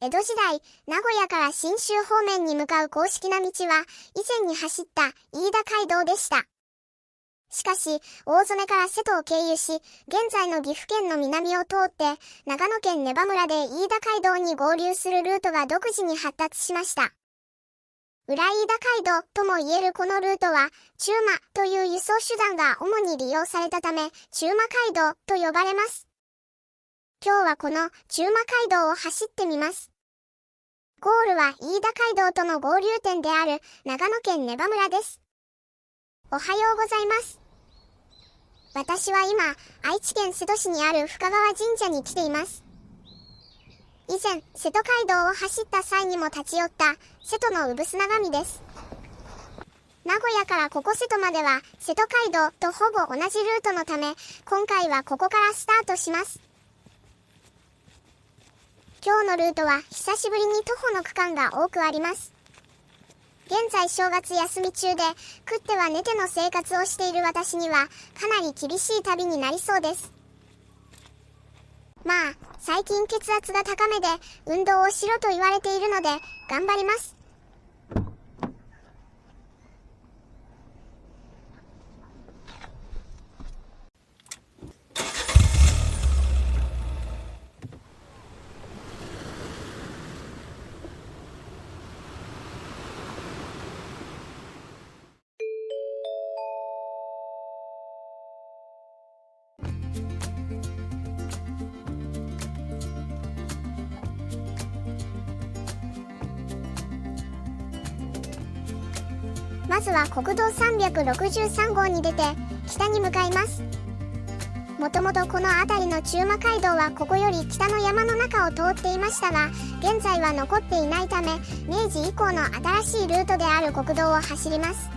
江戸時代、名古屋から信州方面に向かう公式な道は、以前に走った飯田街道でした。しかし、大曽根から瀬戸を経由し、現在の岐阜県の南を通って、長野県根羽村で飯田街道に合流するルートが独自に発達しました。裏飯田街道とも言えるこのルートは、中馬という輸送手段が主に利用されたため、中馬街道と呼ばれます。今日はこの中馬街道を走ってみます。ゴールは飯田街道との合流点である長野県根羽村です。おはようございます。私は今、愛知県瀬戸市にある深川神社に来ています。以前、瀬戸街道を走った際にも立ち寄った瀬戸の産砂神です。名古屋からここ瀬戸までは瀬戸街道とほぼ同じルートのため、今回はここからスタートします。今日のルートは久しぶりに徒歩の区間が多くあります。現在正月休み中で、食っては寝ての生活をしている私には、かなり厳しい旅になりそうです。まあ、最近血圧が高めで、運動をしろと言われているので、頑張ります。まずは国道363号に出て、北に向かいます。もともとこの辺りの中馬街道はここより北の山の中を通っていましたが、現在は残っていないため、明治以降の新しいルートである国道を走ります。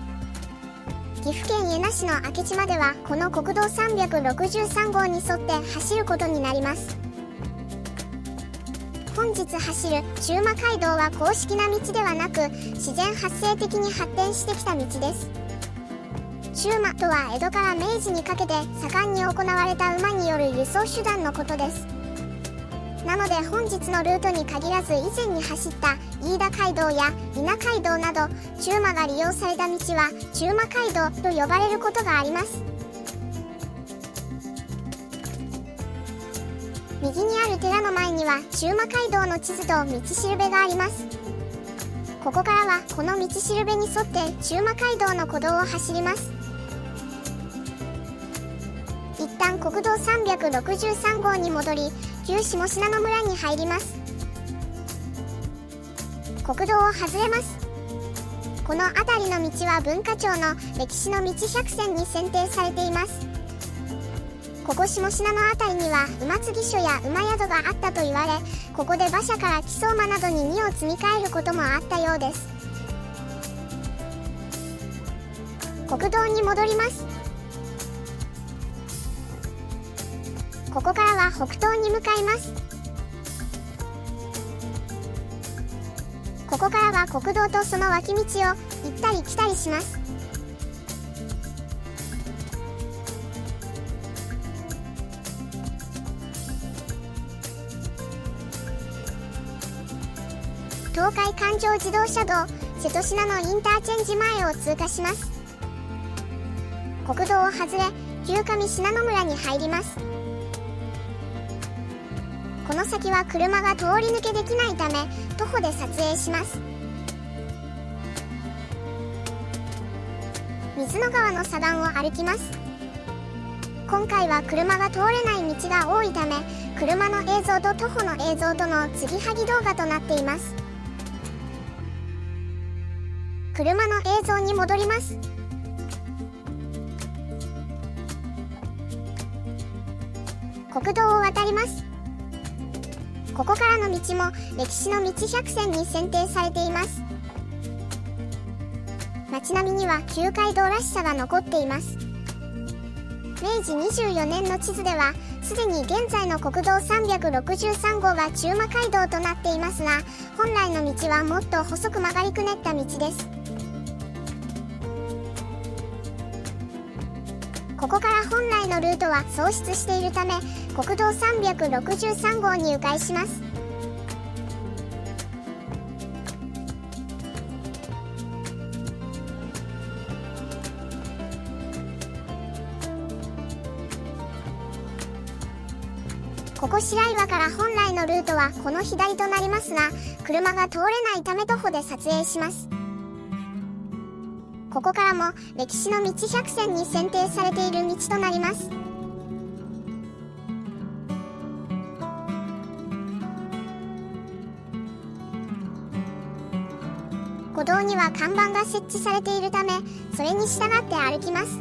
岐阜県恵那市の明智まではこの国道363号に沿って走ることになります。本日走る中馬街道は公式な道ではなく、自然発生的に発展してきた道です。中馬とは江戸から明治にかけて盛んに行われた馬による輸送手段のことです。なので本日のルートに限らず以前に走った飯田街道や伊那街道など、中馬が利用された道は中馬街道と呼ばれることがあります。右にある寺の前には中馬街道の地図と道しるべがあります。ここからはこの道しるべに沿って中馬街道の古道を走ります。一旦国道363号に戻り、旧下信濃村に入ります。国道を外れます。この辺りの道は文化庁の歴史の道100選に選定されています。ここ下信濃辺りには馬継ぎ所や馬宿があったと言われ、ここで馬車から木曽馬などに荷を積み替えることもあったようです。国道に戻ります。ここからは北東に向かいます。ここからは国道とその脇道を行ったり来たりします。東海環状自動車道瀬戸信濃インターチェンジ前を通過します。国道を外れ、旧上信濃村に入ります。この先は車が通り抜けできないため、徒歩で撮影します。水野川の左岸を歩きます。今回は車が通れない道が多いため、車の映像と徒歩の映像との継ぎはぎ動画となっています。車の映像に戻ります。国道を渡ります。ここからの道も歴史の道100選に選定されています。街並みには旧街道らしさが残っています。明治24年の地図では、すでに現在の国道363号が中馬街道となっていますが、本来の道はもっと細く曲がりくねった道です。ここから本来のルートは喪失しているため、国道363号に迂回します。ここ白岩から本来のルートはこの左となりますが、車が通れないため徒歩で撮影します。ここからも歴史の道100選に選定されている道となります。歩道には看板が設置されているため、それに従って歩きます。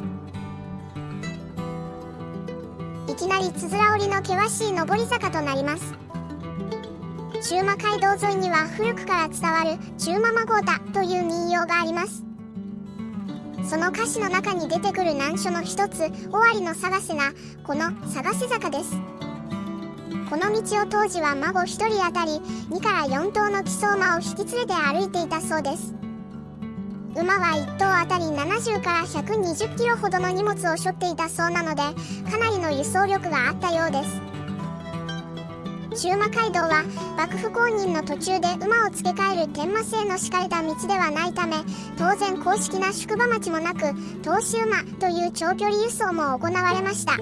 いきなりつづら折りの険しい上り坂となります。中馬街道沿いには古くから伝わる中馬まごうたという民謡があります。その歌詞の中に出てくる難所の一つ、尾張の探せがこの探せ坂です。この道を当時は孫1人当たり2から4頭の騎走馬を引き連れて歩いていたそうです。馬は1頭あたり70から120キロほどの荷物を背負っていたそうなので、かなりの輸送力があったようです。中馬街道は幕府公認の途中で馬を付け替える天馬製の敷かれた道ではないため、当然公式な宿場町もなく、投資馬という長距離輸送も行われました。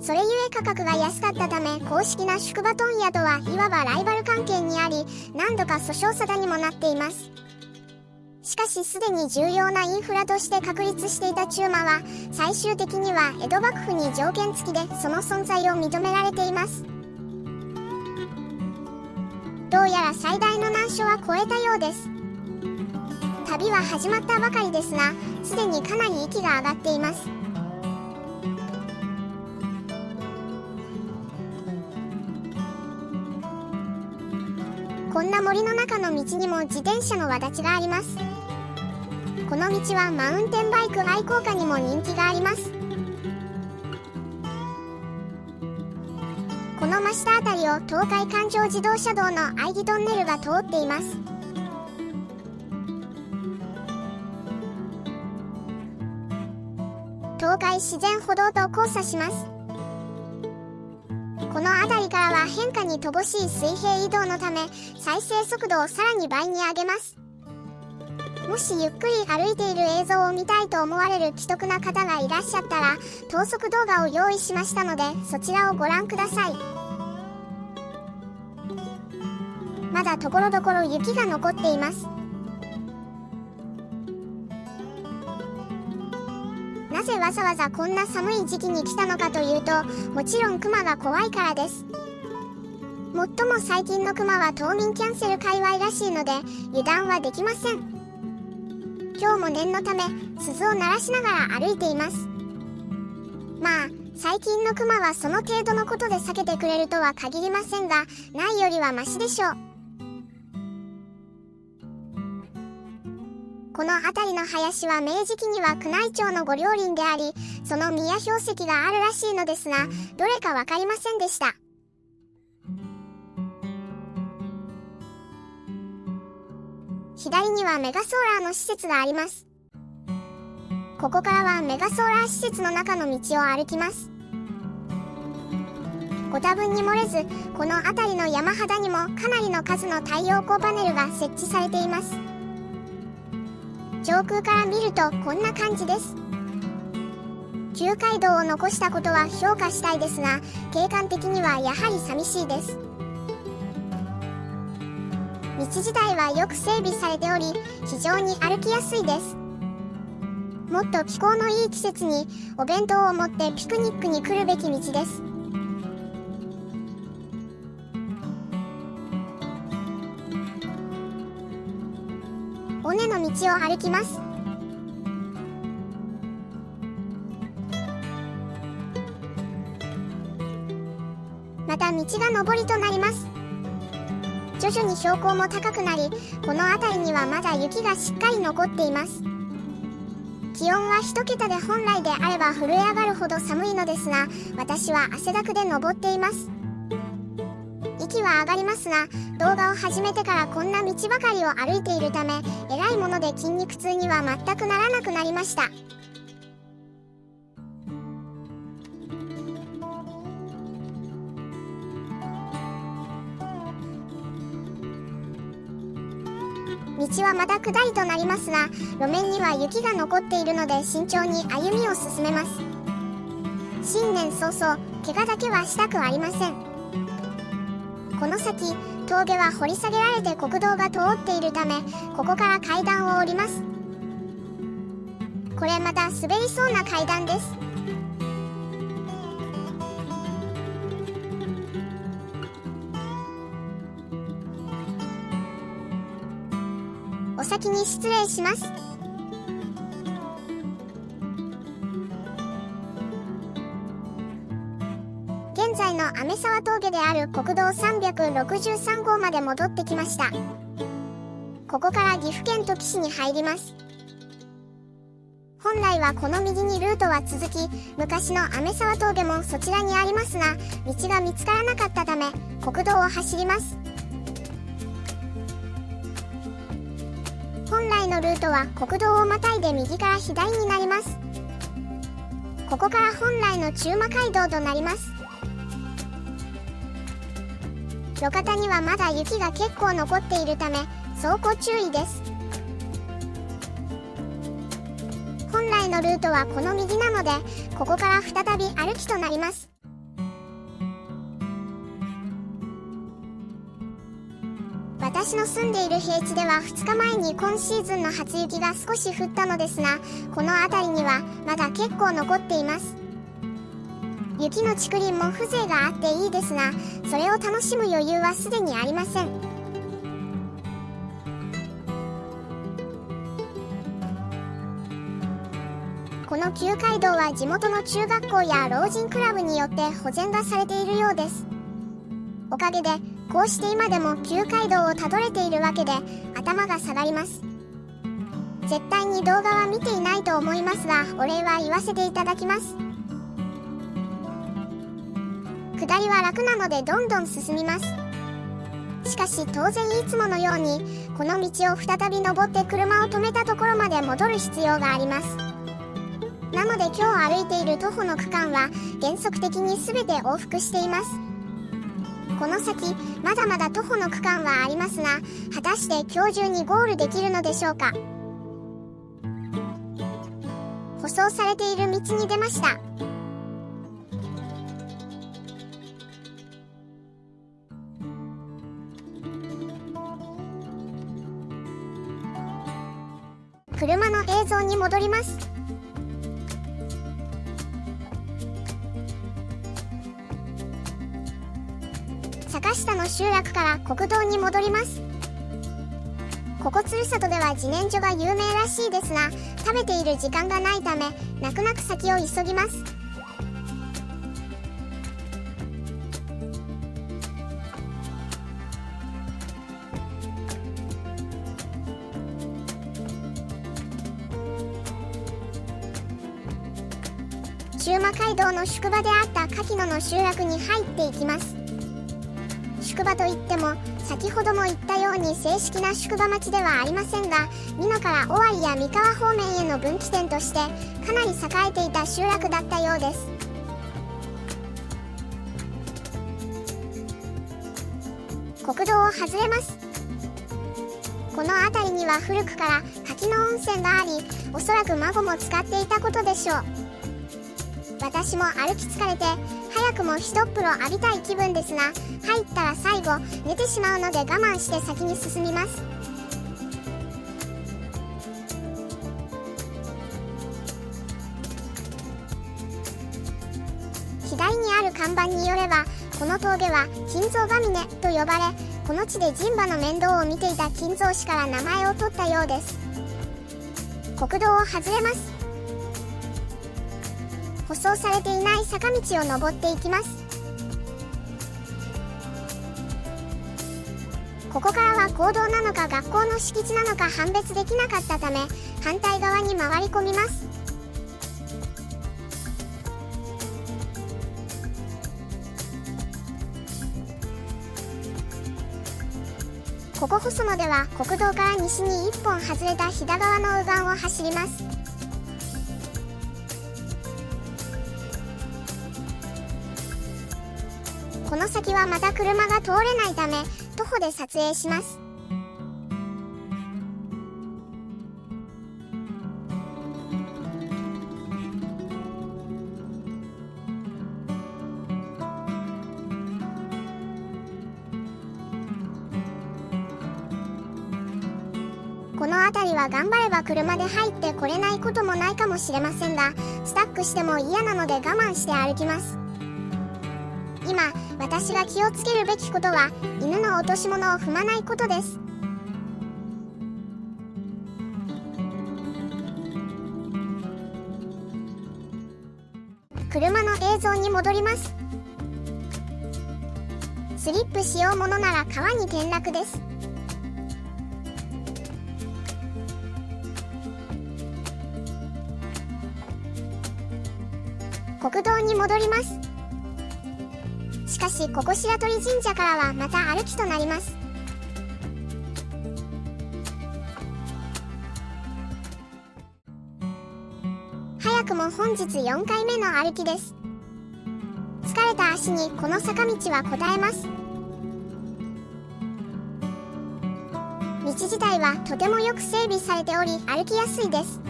それゆえ価格が安かったため、公式な宿場問屋とはいわばライバル関係にあり、何度か訴訟沙汰にもなっています。しかしすでに重要なインフラとして確立していた中馬は、最終的には江戸幕府に条件付きでその存在を認められています。どうやら最大の難所は越えたようです。旅は始まったばかりですが、すでにかなり息が上がっています。こんな森の中の道にも自転車の轍があります。この道はマウンテンバイク愛好家にも人気があります。この真下あたりを東海環状自動車道の愛義トンネルが通っています。東海自然歩道と交差します。この辺りからは変化に乏しい水平移動のため、再生速度をさらに倍に上げます。もしゆっくり歩いている映像を見たいと思われる奇特な方がいらっしゃったら、等速動画を用意しましたので、そちらをご覧ください。まだところどころ雪が残っています。なぜわざわざこんな寒い時期に来たのかというと、もちろんクマが怖いからです。もっとも最近のクマは冬眠キャンセル界隈らしいので、油断はできません。今日も念のため鈴を鳴らしながら歩いています。まあ最近のクマはその程度のことで避けてくれるとは限りませんが、ないよりはマシでしょう。この辺りの林は明治期には宮内庁の御料林であり、その宮標石があるらしいのですが、どれかわかりませんでした。左にはメガソーラーの施設があります。ここからはメガソーラー施設の中の道を歩きます。ご多分に漏れず、この辺りの山肌にもかなりの数の太陽光パネルが設置されています。上空から見るとこんな感じです。旧街道を残したことは評価したいですが、景観的にはやはり寂しいです。道自体はよく整備されており、非常に歩きやすいです。もっと気候のいい季節にお弁当を持ってピクニックに来るべき道です。尾根の道を歩きます。また道が上りとなります。徐々に標高も高くなり、この辺りにはまだ雪がしっかり残っています。気温は1桁で本来であれば震え上がるほど寒いのですが、私は汗だくで登っています。息は上がりますが、動画を始めてからこんな道ばかりを歩いているため、えらいもので筋肉痛には全くならなくなりました。道はまだ下りとなりますが、路面には雪が残っているので慎重に歩みを進めます。新年早々、怪我だけはしたくありません。この先、峠は掘り下げられて国道が通っているため、ここから階段を降ります。これまた滑りそうな階段です。お先に失礼します。現在の飴沢峠である国道363号まで戻ってきました。ここから岐阜県土岐市に入ります。本来はこの右にルートは続き、昔の飴沢峠もそちらにありますが、道が見つからなかったため、国道を走ります。本来のルートは国道をまたいで右から左になります。ここから本来の中馬街道となります。路肩にはまだ雪が結構残っているため、走行注意です。本来のルートはこの右なので、ここから再び歩きとなります。私の住んでいる平地では2日前に今シーズンの初雪が少し降ったのですが、この辺りにはまだ結構残っています。雪の竹林も風情があっていいですが、それを楽しむ余裕はすでにありません。この旧街道は地元の中学校や老人クラブによって保全がされているようです。おかげでこうして今でも旧街道をたどれているわけで頭が下がります。絶対に動画は見ていないと思いますが、お礼は言わせていただきます。下りは楽なのでどんどん進みます。しかし当然いつものようにこの道を再び登って車を止めたところまで戻る必要があります。なので今日歩いている徒歩の区間は原則的に全て往復しています。この先まだまだ徒歩の区間はありますが、果たして今日中にゴールできるのでしょうか。舗装されている道に出ました。車の映像に戻ります。坂下の集落から国道に戻ります。ここ鶴里では自然薯が有名らしいですが、食べている時間がないため泣く泣く先を急ぎます。中馬街道の宿場であった柿野の集落に入っていきます。宿場といっても先ほども言ったように正式な宿場町ではありませんが、美濃から尾張や三河方面への分岐点としてかなり栄えていた集落だったようです。国道を外れます。この辺りには古くから柿野温泉があり、おそらく孫も使っていたことでしょう。私も歩き疲れて早くも一っ風呂浴びたい気分ですが、入ったら最後寝てしまうので我慢して先に進みます。左にある看板によれば、この峠は金蔵ヶ峰と呼ばれ、この地で人馬の面倒を見ていた金蔵氏から名前を取ったようです。国道を外れます。舗装されていない坂道を登っていきます。ここからは公道なのか学校の敷地なのか判別できなかったため、反対側に回り込みます。ここ細野では国道から西に一本外れた飛騨川の右岸を走ります。この先はまた車が通れないため徒歩で撮影します。この辺りは頑張れば車で入ってこれないこともないかもしれませんが、スタックしても嫌なので我慢して歩きます。今、私が気をつけるべきことは、犬の落とし物を踏まないことです。車の映像に戻ります。スリップしようものなら川に転落です。国道に戻ります。しかしここ白鳥神社からはまた歩きとなります。早くも本日4回目の歩きです。疲れた足にこの坂道は応えます。道自体はとてもよく整備されており歩きやすいです。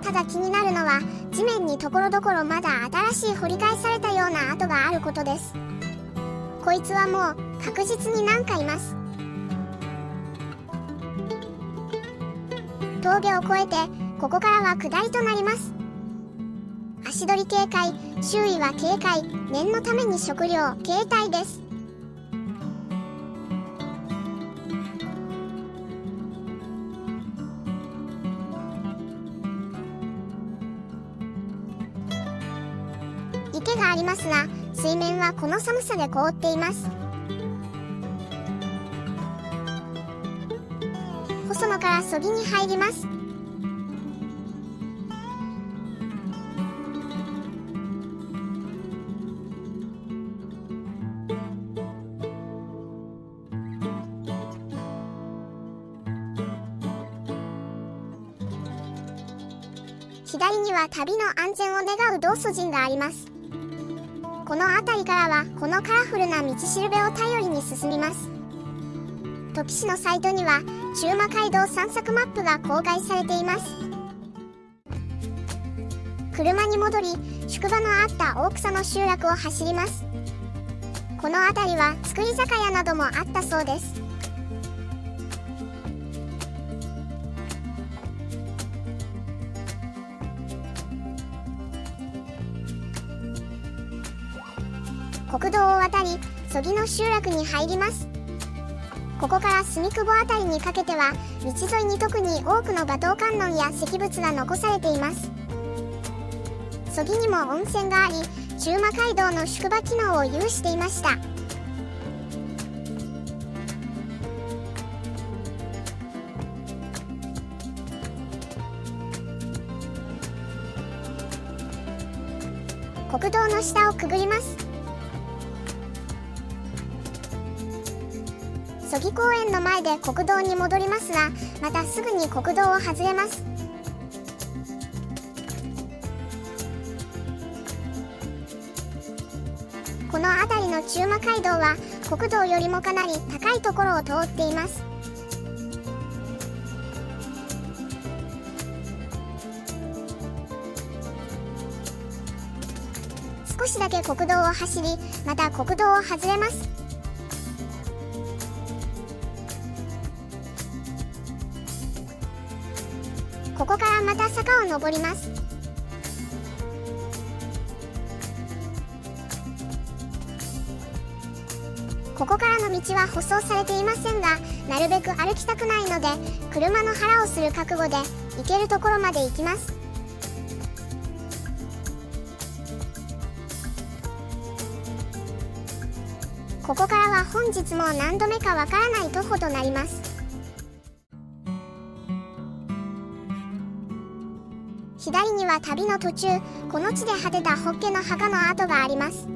ただ気になるのは地面にところどころまだ新しい掘り返されたような跡があることです。こいつはもう確実に何かいます。峠を越えてここからは下りとなります。足取り警戒、周囲は警戒、念のために食料、携帯です。池がありますが、水面はこの寒さで凍っています。細野からそぎに入ります。左には旅の安全を願う道祖神があります。この辺りからはこのカラフルな道しるべを頼りに進みます。土岐市のサイトには中馬街道散策マップが公開されています。車に戻り、宿場のあった大草の集落を走ります。この辺りは造り酒屋などもあったそうです。国道を渡り、曽木の集落に入ります。ここから住久保辺りにかけては道沿いに特に多くの馬頭観音や石仏が残されています。曽木にも温泉があり、中馬街道の宿場機能を有していました。国道の下をくぐります。曽木公園の前で国道に戻りますが、またすぐに国道を外れます。この辺りの中馬街道は国道よりもかなり高いところを通っています。少しだけ国道を走り、また国道を外れます。ここからまた坂を登ります。ここからの道は舗装されていませんが、なるべく歩きたくないので車の腹をする覚悟で行けるところまで行きます。ここからは本日も何度目かわからない徒歩となります。左には旅の途中、この地で果てたホッケの墓の跡があります。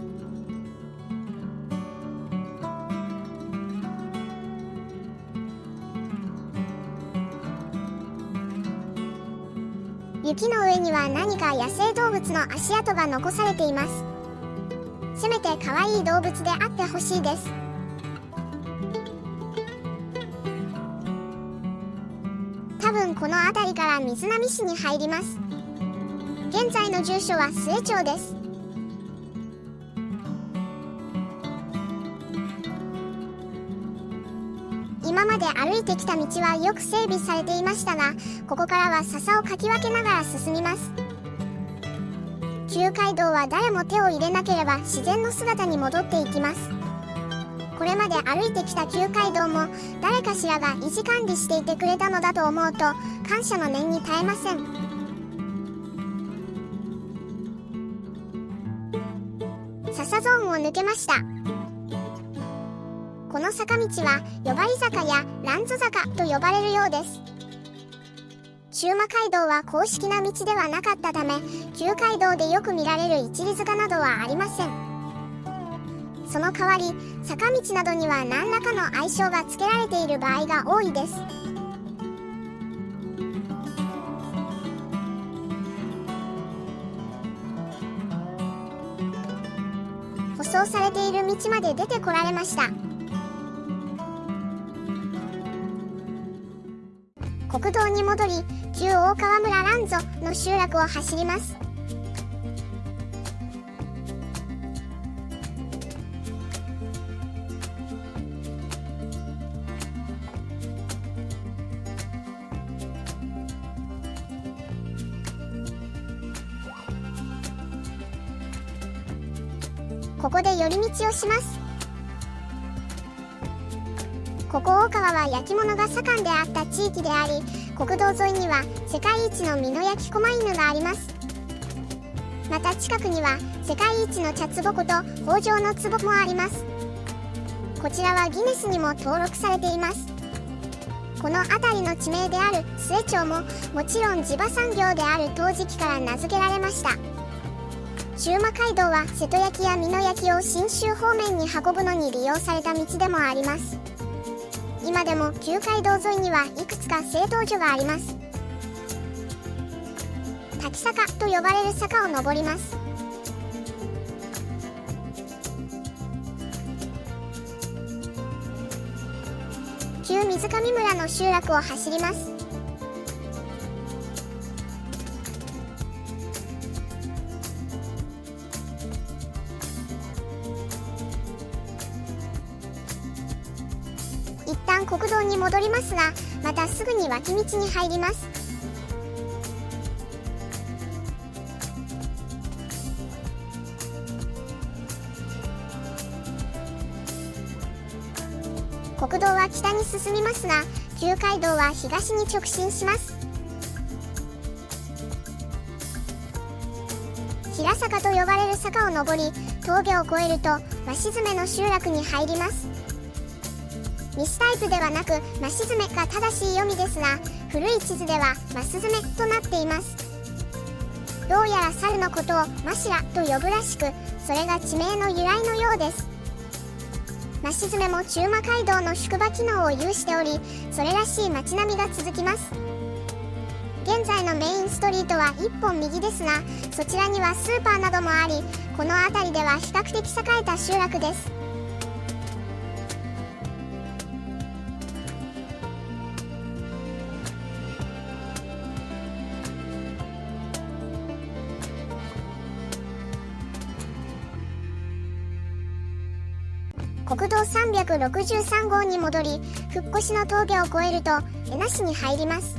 雪の上には何か野生動物の足跡が残されています。せめて可愛い動物であってほしいです。多分この辺りから瑞浪市に入ります。現在の住所は末町です。今まで歩いてきた道はよく整備されていましたが、ここからは笹をかき分けながら進みます。旧街道は誰も手を入れなければ自然の姿に戻っていきます。これまで歩いてきた旧街道も誰かしらが維持管理していてくれたのだと思うと感謝の念に堪えません。笹ゾーンを抜けました。この坂道は呼張坂や蘭津坂と呼ばれるようです。中馬街道は公式な道ではなかったため、旧街道でよく見られる一里塚などはありません。その代わり坂道などには何らかの愛称が付けられている場合が多いです。舗装されている道まで出てこられました。国道に戻り、旧大川村蘭津の集落を走ります。ここで寄り道をします。ここ大川は焼き物が盛んであった地域であり、国道沿いには世界一の美濃焼狛犬があります。また近くには世界一の茶壺こと北条の壺もあります。こちらはギネスにも登録されています。この辺りの地名である末町ももちろん地場産業である陶磁器から名付けられました。中馬街道は瀬戸焼や美濃焼を信州方面に運ぶのに利用された道でもあります。今でも旧街道沿いにはいくつか製陶所があります。滝坂と呼ばれる坂を登ります。旧水上村の集落を走ります。一旦国道に戻りますが、またすぐに脇道に入ります。国道は北に進みますが、旧街道は東に直進します。平坂と呼ばれる坂を登り、峠を越えると鷲詰の集落に入ります。西タイプではなく増詰が正しい読みですが、古い地図では増詰となっています。どうやら猿のことをマシラと呼ぶらしく、それが地名の由来のようです。増詰も中馬街道の宿場機能を有しており、それらしい街並みが続きます。現在のメインストリートは一本右ですが、そちらにはスーパーなどもあり、この辺りでは比較的栄えた集落です。国道363号に戻り、ふっこしの峠を越えると江那市に入ります。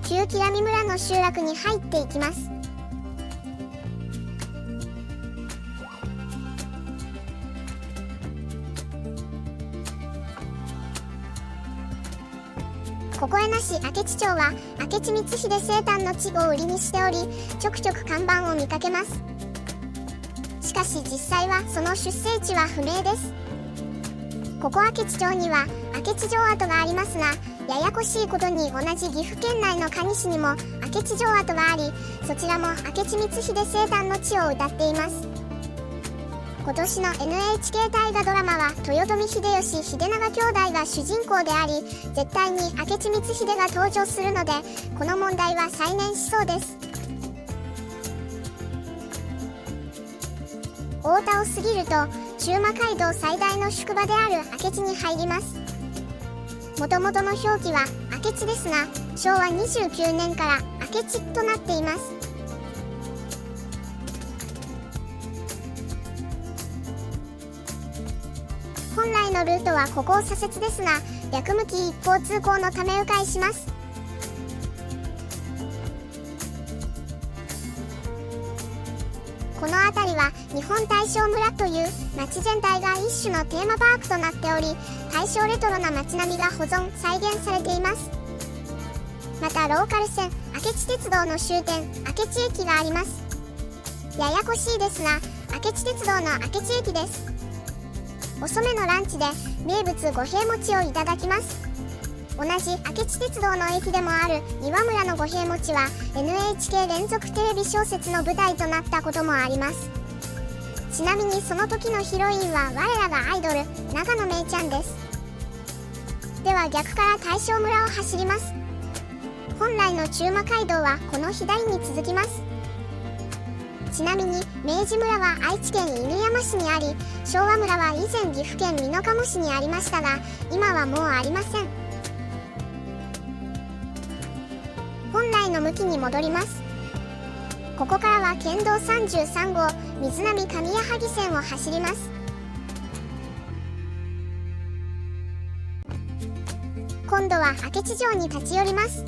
旧木浪村の集落に入っていきます。ここ江那市明智町は明智光秀生誕の地を売りにしており、ちょくちょく看板を見かけます。しかし実際はその出生地は不明です。ここ明智町には明智城跡がありますが、ややこしいことに同じ岐阜県内の可児市にも明智城跡があり、そちらも明智光秀生誕の地を謳っています。今年の NHK 大河ドラマは豊臣秀吉・秀長兄弟が主人公であり、絶対に明智光秀が登場するので、この問題は再燃しそうです。太田を過ぎると中馬街道最大の宿場である明智に入ります。もともとの表記は明智ですが、昭和29年から明智となっています。のルートはここを左折ですが、逆向き一方通行のため迂回します。この辺りは日本大正村という町全体が一種のテーマパークとなっており、大正レトロな街並みが保存・再現されています。またローカル線明智鉄道の終点明智駅があります。ややこしいですが、明智鉄道の明智駅です。遅めのランチで名物五平餅をいただきます。同じ明智鉄道の駅でもある岩村の五平餅は NHK 連続テレビ小説の舞台となったこともあります。ちなみにその時のヒロインは我らがアイドル長野めいちゃんです。では逆から大正村を走ります。本来の中馬街道はこの左に続きます。ちなみに明治村は愛知県犬山市にあり、昭和村は以前岐阜県美濃加茂市にありましたが、今はもうありません。本来の向きに戻ります。ここからは県道33号水波上矢作線を走ります。今度は明智城に立ち寄ります。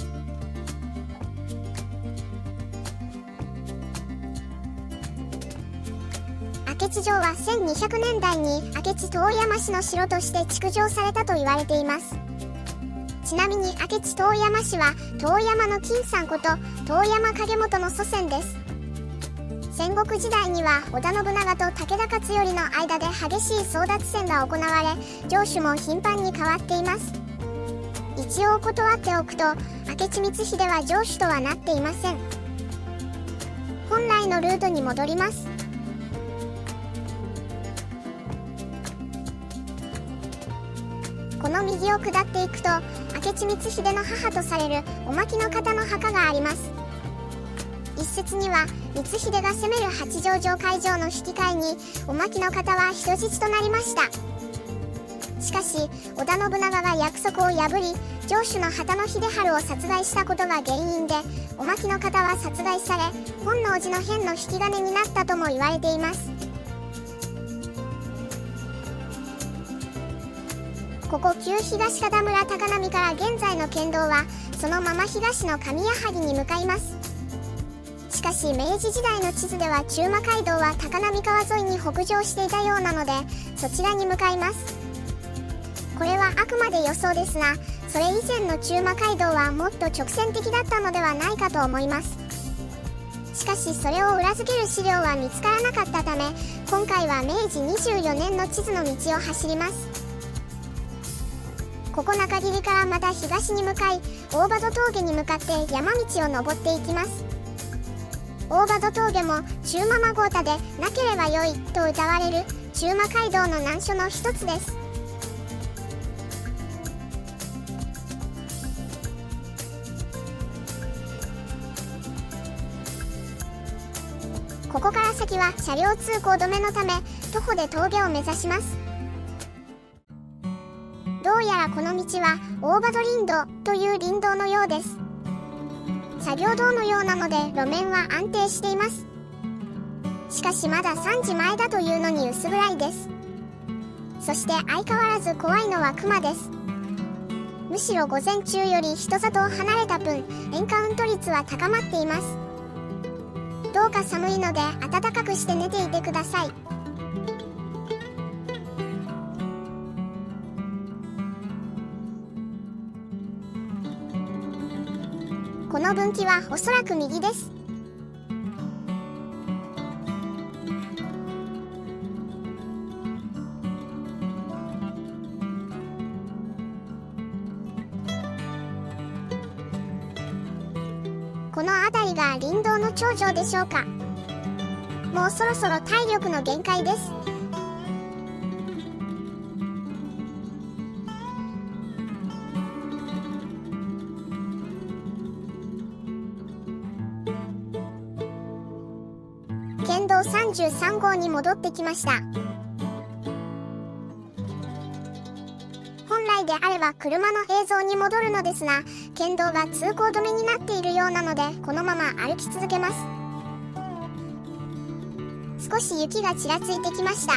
明智城は1200年代に明智遠山氏の城として築城されたと言われています。ちなみに明智遠山氏は遠山の金さんこと遠山景元の祖先です。戦国時代には織田信長と武田勝頼の間で激しい争奪戦が行われ、城主も頻繁に変わっています。一応断っておくと、明智光秀は城主とはなっていません。本来のルートに戻ります。この右を下っていくと明智光秀の母とされるお牧の方の墓があります。一説には光秀が攻める八丈城会場の引き換えにお牧の方は人質となりました。しかし織田信長が約束を破り、城主の旗野秀治を殺害したことが原因でお牧の方は殺害され、本能寺の変の引き金になったとも言われています。ここ旧東方村高波から現在の県道はそのまま東の上矢作に向かいます。しかし明治時代の地図では中馬街道は高波川沿いに北上していたようなので、そちらに向かいます。これはあくまで予想ですが、それ以前の中馬街道はもっと直線的だったのではないかと思います。しかしそれを裏付ける資料は見つからなかったため、今回は明治24年の地図の道を走ります。ここ中切からまた東に向かい、大場戸峠に向かって山道を登っていきます。大場戸峠も中馬孫太でなければよいと謳われる中馬街道の難所の一つです。ここから先は車両通行止めのため徒歩で峠を目指します。どうやらこの道は大場戸林道という林道のようです。作業道のようなので路面は安定しています。しかしまだ3時前だというのに薄暗いです。そして相変わらず怖いのは熊です。むしろ午前中より人里を離れた分エンカウント率は高まっています。どうか寒いので暖かくして寝ていてください。この分岐はおそらく右です。この辺りが林道の頂上でしょうか。もうそろそろ体力の限界です。県道33号に戻ってきました。本来であれば車の映像に戻るのですが、県道が通行止めになっているようなのでこのまま歩き続けます。少し雪がちらついてきました。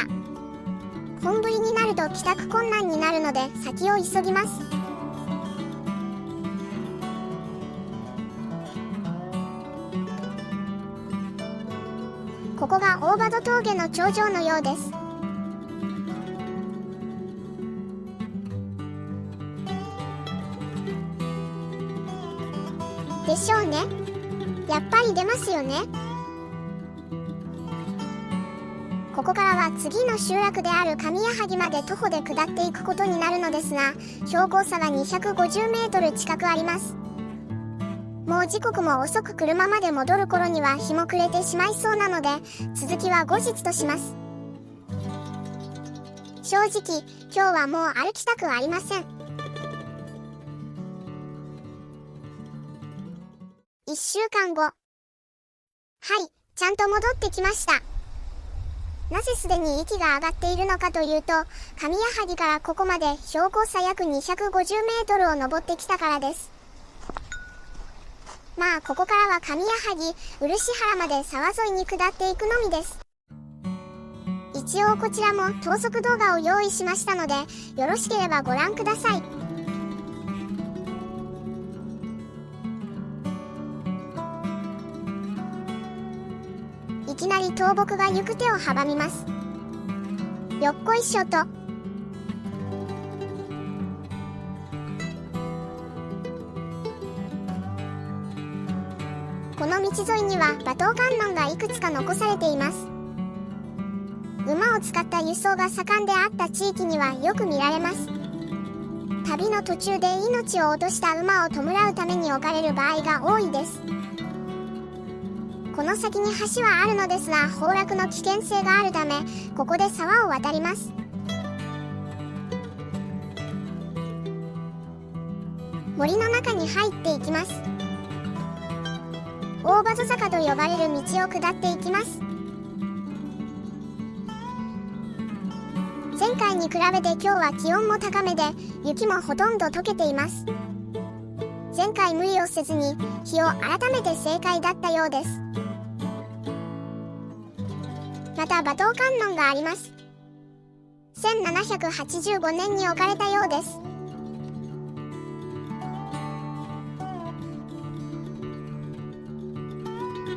本降りになると帰宅困難になるので先を急ぎます。ここが大場戸峠の頂上のようです。でしょうね。やっぱり出ますよね。ここからは次の集落である上谷萩まで徒歩で下っていくことになるのですが、標高差は250メートル近くあります。もう時刻も遅く車まで戻る頃には日も暮れてしまいそうなので、続きは後日とします。正直、今日はもう歩きたくありません。1週間後。はい、ちゃんと戻ってきました。なぜすでに息が上がっているのかというと、上谷萩からここまで標高差約250メートルを登ってきたからです。まあここからは上谷萩、漆原まで沢沿いに下っていくのみです。一応こちらも等速動画を用意しましたので、よろしければご覧ください。いきなり倒木が行く手を阻みます。よっこいしょと。この道沿いには馬頭観音がいくつか残されています。馬を使った輸送が盛んであった地域にはよく見られます。旅の途中で命を落とした馬を弔うために置かれる場合が多いです。この先に橋はあるのですが、崩落の危険性があるため、ここで沢を渡ります。森の中に入っていきます。大場戸坂と呼ばれる道を下っていきます。前回に比べて今日は気温も高めで、雪もほとんど溶けています。前回無理をせずに日を改めて正解だったようです。また馬頭観音があります。1785年に置かれたようです。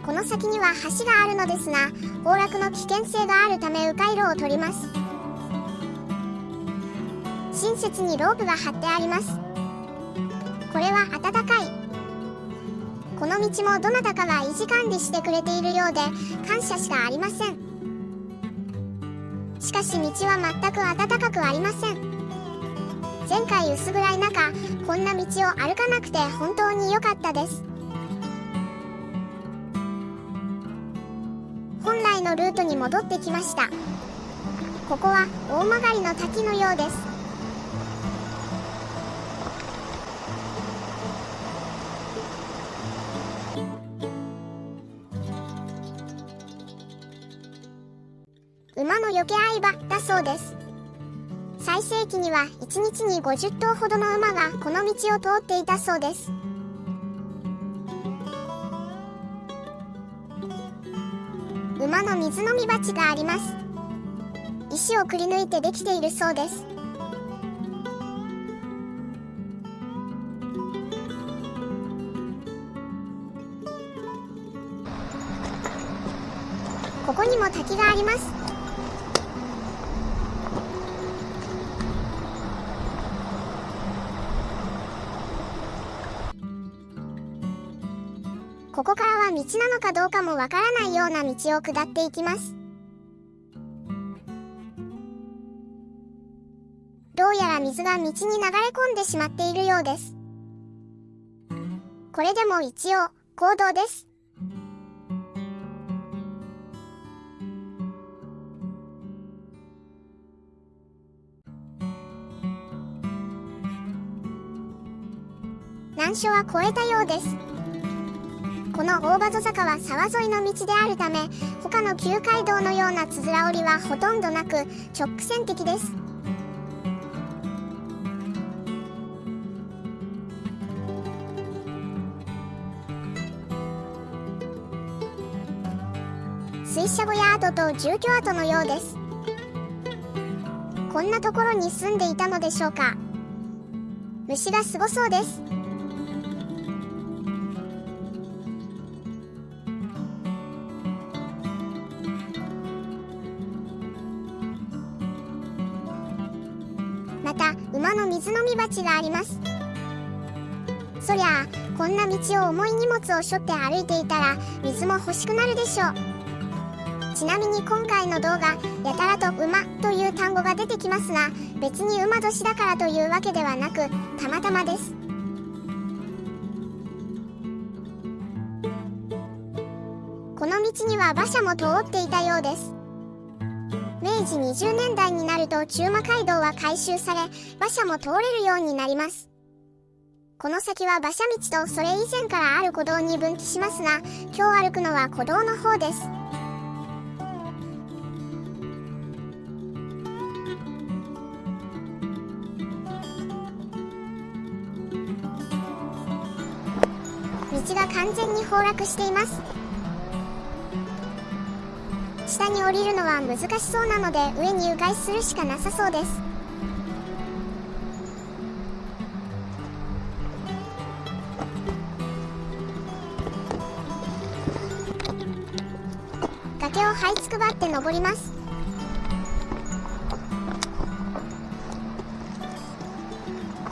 この先には橋があるのですが、崩落の危険性があるため迂回路を取ります。親切にロープが張ってあります。これは暖かい。この道もどなたかが維持管理してくれているようで、感謝しかありません。しかし道は全く暖かくありません。前回薄暗い中、こんな道を歩かなくて本当に良かったです。本来のルートに戻ってきました。ここは大曲の滝のようです。馬の避け合い場だそうです。最盛期には1日に50頭ほどの馬がこの道を通っていたそうです。馬の水飲み鉢があります。石をくり抜いてできているそうです。ここにも滝があります。ここからは道なのかどうかもわからないような道を下っていきます。どうやら水が道に流れ込んでしまっているようです。これでも一応公道です。難所は越えたようです。この大場戸坂は沢沿いの道であるため、他の旧街道のようなつづら折りはほとんどなく、直線的です。水車小屋跡と住居跡のようです。こんなところに住んでいたのでしょうか。虫がすごそうです。また馬の水飲み鉢があります。そりゃあこんな道を重い荷物を背負って歩いていたら水も欲しくなるでしょう。ちなみに今回の動画やたらと馬という単語が出てきますが、別に馬年だからというわけではなくたまたまです。この道には馬車も通っていたようです。明治20年代になると中馬街道は改修され、馬車も通れるようになります。この先は馬車道とそれ以前からある古道に分岐しますが、今日歩くのは古道の方です。道が完全に崩落しています。下に降りるのは難しそうなので上に迂回するしかなさそうです。崖を這いつくばって登ります。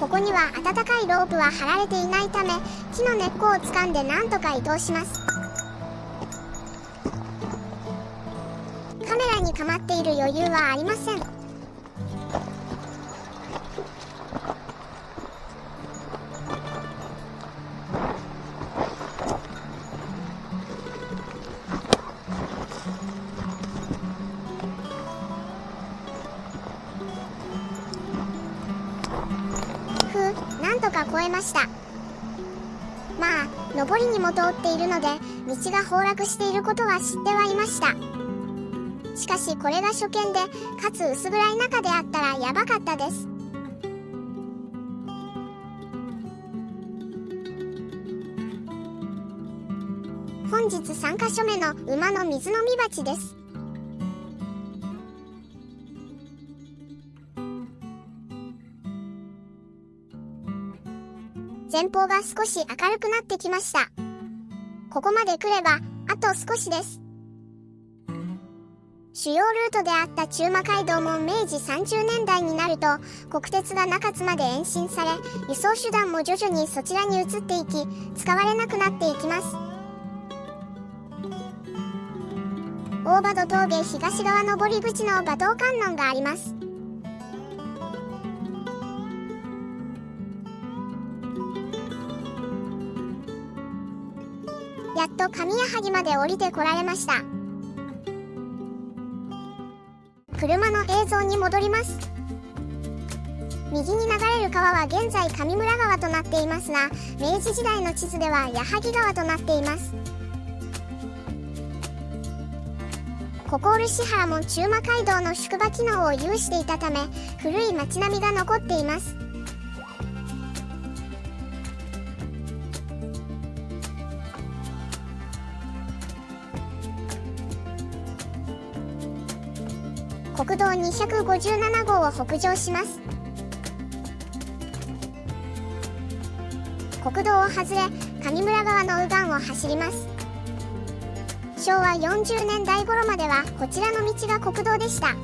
ここには暖かいロープは張られていないため、木の根っこを掴んでなんとか移動します。カメラに構っている余裕はありません。なんとか越えました。まあ上りにも通っているので道が崩落していることは知ってはいました。しかしこれが初見で、かつ薄暗い中であったらやばかったです。本日3カ所目の馬の水飲み鉢です。前方が少し明るくなってきました。ここまで来ればあと少しです。主要ルートであった中馬街道も明治30年代になると国鉄が中津まで延伸され、輸送手段も徐々にそちらに移っていき、使われなくなっていきます。大場戸峠東側登り口の馬頭観音があります。やっと上谷萩まで降りてこられました。車の映像に戻ります。右に流れる川は現在上村川となっていますが、明治時代の地図では矢作川となっています。ここ漆原も中馬街道の宿場機能を有していたため、古い町並みが残っています。国道257号を北上します。国道を外れ上村川の右岸を走ります。昭和40年代頃まではこちらの道が国道でした。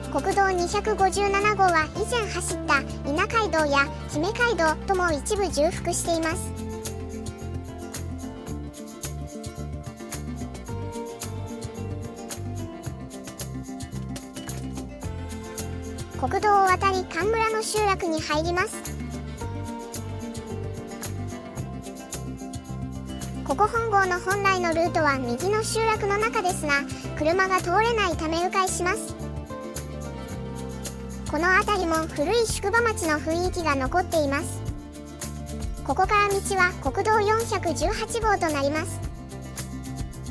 国道257号は以前走った稲街道や姫街道とも一部重複しています。国道を渡り神村の集落に入ります。ここ本郷の本来のルートは右の集落の中ですが、車が通れないため迂回します。この辺りも古い宿場町の雰囲気が残っています。ここから道は国道418号となります。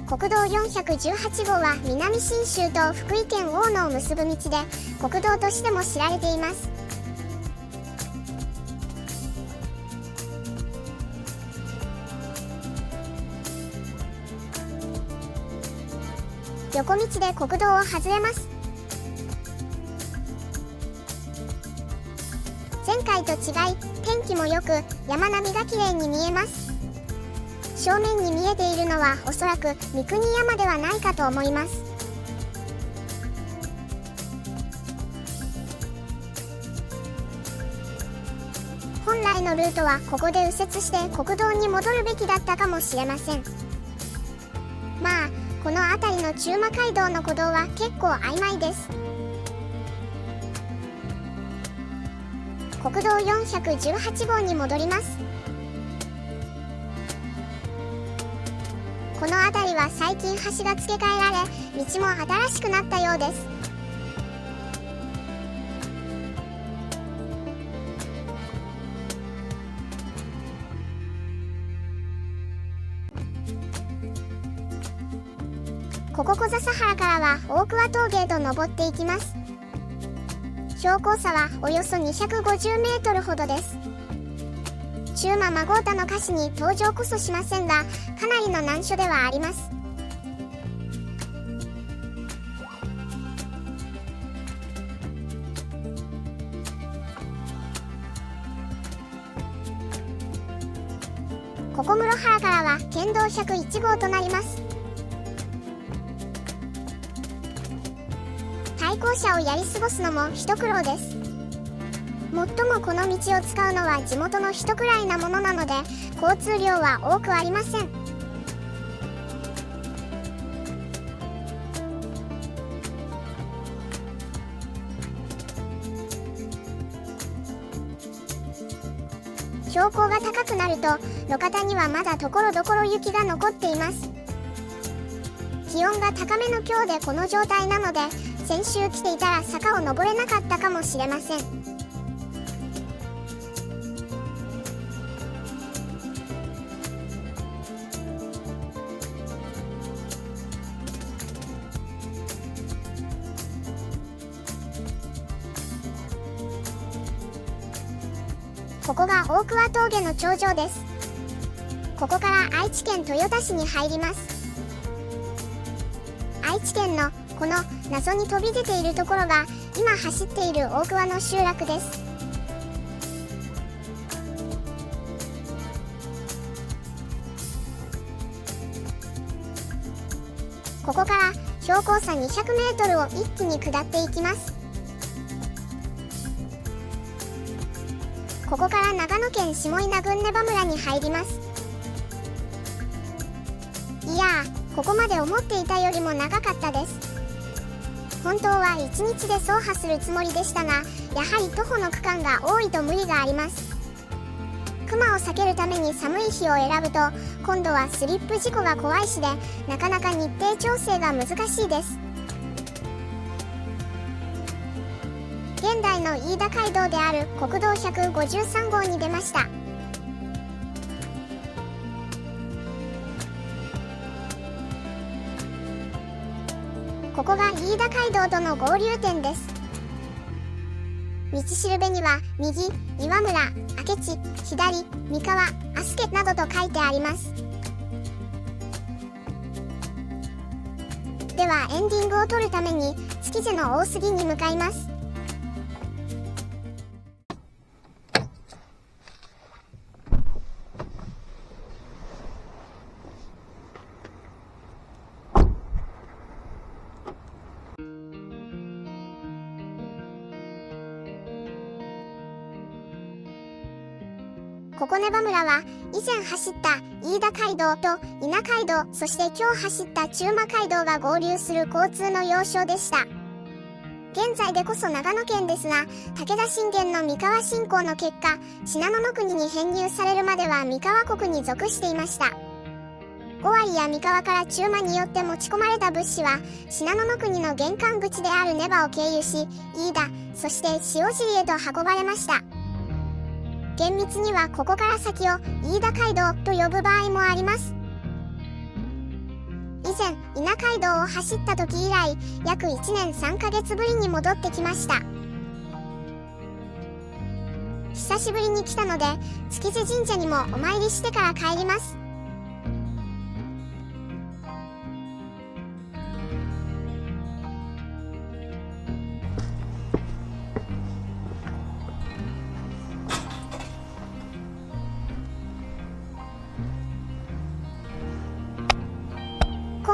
国道418号は南信州と福井県大野を結ぶ道で、国道としても知られています。横道で国道を外れます。前回と違い天気も良く山並みが綺麗に見えます。正面に見えているのはおそらく三国山ではないかと思います。本来のルートはここで右折して国道に戻るべきだったかもしれません。まあこの辺りの中馬街道の古道は結構曖昧です。国道418号に戻ります。この辺りは最近橋が付け替えられ、道も新しくなったようです。ここ小笹原からは大桑峠へと登っていきます。標高差はおよそ250メートルほどです。中馬孫歌の歌詞に登場こそしませんが、かなりの難所ではあります。ここ室原からは県道101号となります。対向車をやり過ごすのも一苦労です。最もこの道を使うのは地元の人くらいなものなので、交通量は多くありません。標高が高くなると路肩にはまだところどころ雪が残っています。気温が高めの今日でこの状態なので、先週来ていたら坂を登れなかったかもしれません。ここが大桑峠の頂上です。ここから愛知県豊田市に入ります。愛知県のこの謎に飛び出ているところが今走っている大桑の集落です。ここから標高差200メートルを一気に下っていきます。ここから長野県下稲郡根羽村に入ります。いやー、ここまで思っていたよりも長かったです。本当は1日で走破するつもりでしたが、やはり徒歩の区間が多いと無理があります。熊を避けるために寒い日を選ぶと、今度はスリップ事故が怖いしで、なかなか日程調整が難しいです。現代の飯田街道である国道153号に出ました。ここが飯田街道との合流点です。道しるべには右、岩村、明智、左、三河、阿助などと書いてあります。ではエンディングを撮るために築地の大杉に向かいます。ここ根羽村は以前走った飯田街道と伊那街道、そして今日走った中馬街道が合流する交通の要衝でした。現在でこそ長野県ですが、武田信玄の三河侵攻の結果、信濃国に編入されるまでは三河国に属していました。尾張や三河から中馬によって持ち込まれた物資は信濃国の玄関口である根羽を経由し、飯田、そして塩尻へと運ばれました。厳密にはここから先を飯田街道と呼ぶ場合もあります。以前伊那街道を走った時以来、約1年3ヶ月ぶりに戻ってきました。久しぶりに来たので築地神社にもお参りしてから帰ります。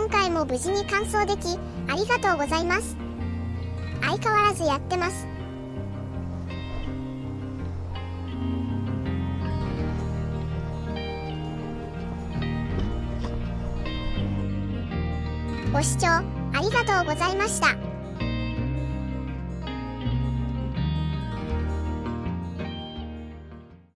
今回も無事に完走でき、ありがとうございます。相変わらずやってます。ご視聴ありがとうございました。